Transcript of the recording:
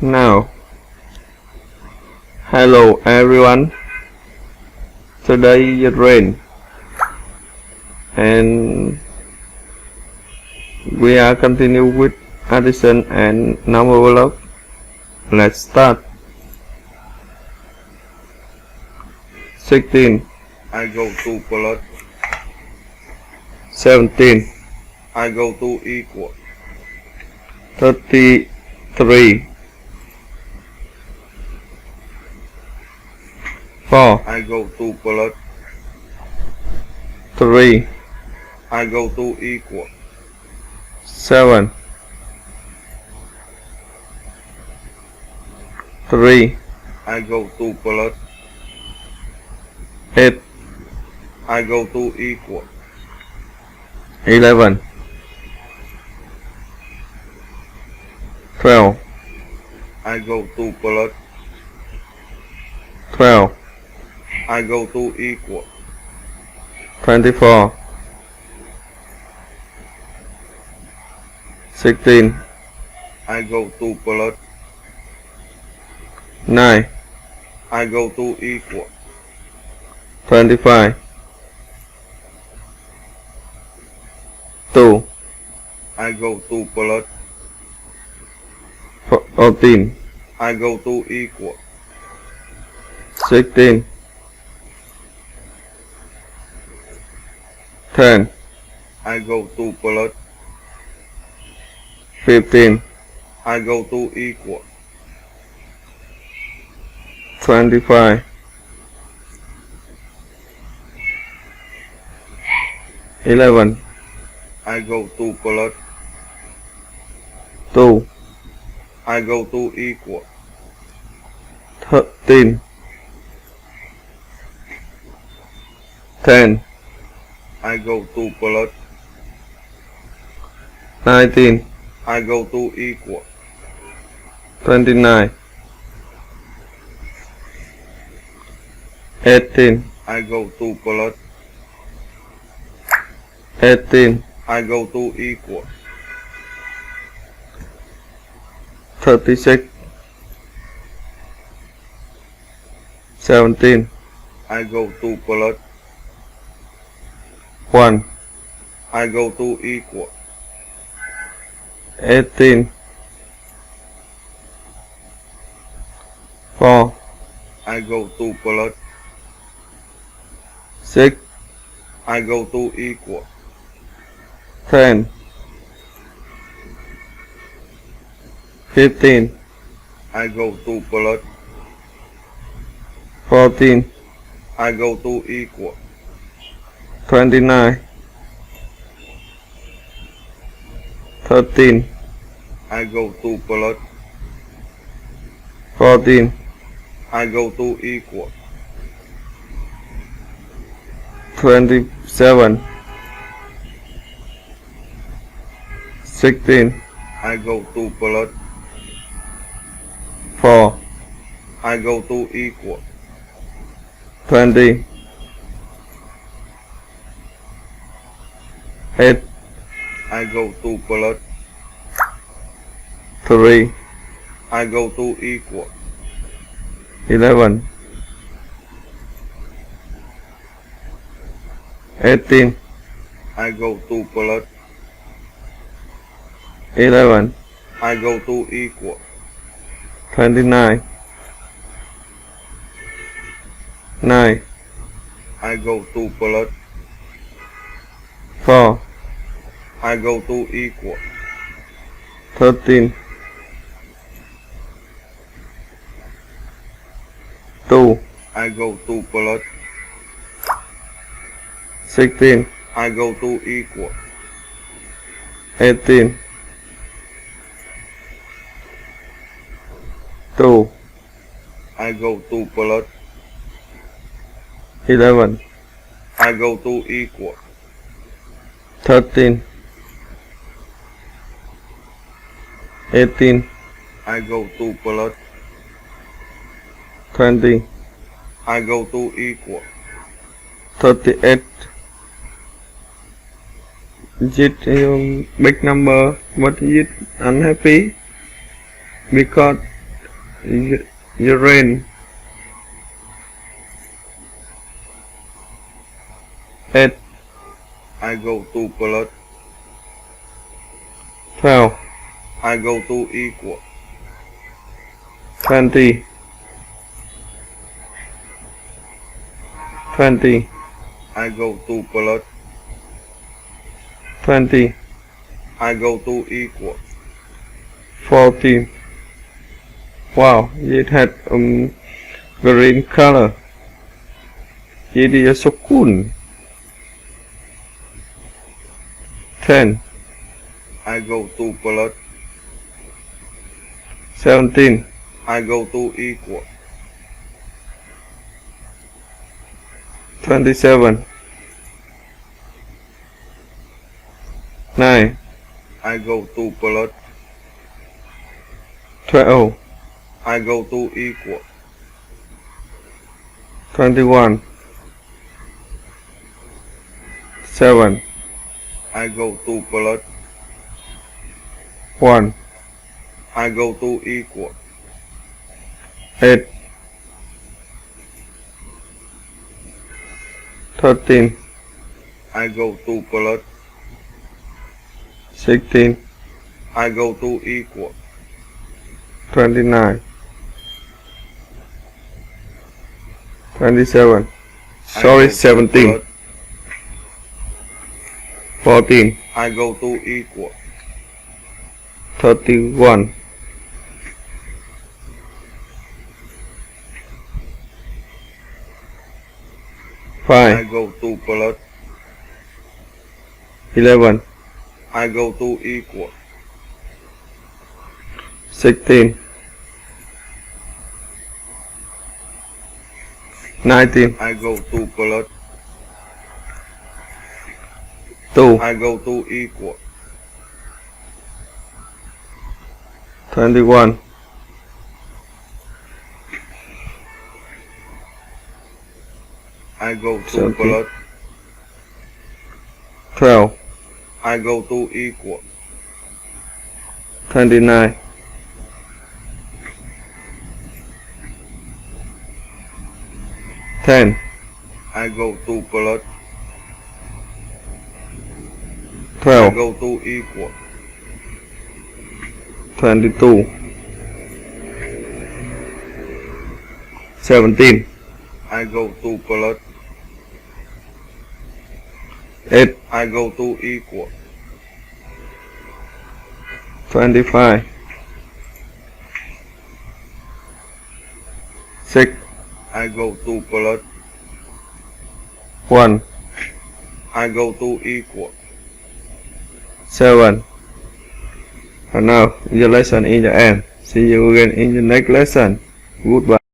Now, hello everyone. Today it rain, and we are continue with addition and number vlog. Let's start. 16. I go to plus. 17. I go to equal. 33. 4. I go to plus. 3. I go to equal. 7. 3. I go to plus. 8. I go to equal. 11. 12. I go to plus. 12. I go to equal. 24. 16. I go to plus. 9. I go to equal. 25. 2. I go to plus. 14. I go to equal. 16. 10. I go to plus. 15. I go to equal. 25. 11. I go to plus. 2. I go to equal. 13. 10. I go to plus. 19. I go to equal. 29. 18. I go to plus. 18. I go to equal. 36. 17. I go to plus. 1. I go to equal. 18. 4. I go to plus. 6. I go to equal. 10. 15. I go to plus. 14. I go to equal. 29. 13. I go to plus. 14. I go to equal. 27. 16. I go to plus. 4. I go to equal. 20. 8. I go to plus. 3. I go to equal. 11. 18. I go to plus. 11. I go to equal. 29. 9. I go to plus. 4. I go to equal. 13. 2. I go to plus. 16. I go to equal. 18. 2. I go to plus. 11. I go to equal. 13. 18. I go to plus. 20. I go to equal. 38. Is it a big number? What is it unhappy? Because urine. 8, I go to blood. 12, I go to equal. 20, 20, I go to blood. 20, I go to equal. 14. Wow, it had green color. It is so cool. 10, I go to blood. 17, I go to equal. 27, 9, I go to blood. 12, I go to equal. 21, 7, I go to blood. 1, I go to equal. 8, 13, I go to blood. 16, I go to equal. 29, 27, I sorry, go to 17, blood. 14, I go to equal. 31, 5, I go to blood. 11, I go to equal. 16, 19, I go to blood. 2, I go to equal. 21, I go to 17. blood. 12, I go to equal. 29, 10, I go to blood. 12, I go to equal. 22, 17, I go to blood. 8, I go to equal. 25, 6, I go to blood. 1, I go to equal. 7. And now your lesson in the end. See you again in the next lesson. Goodbye.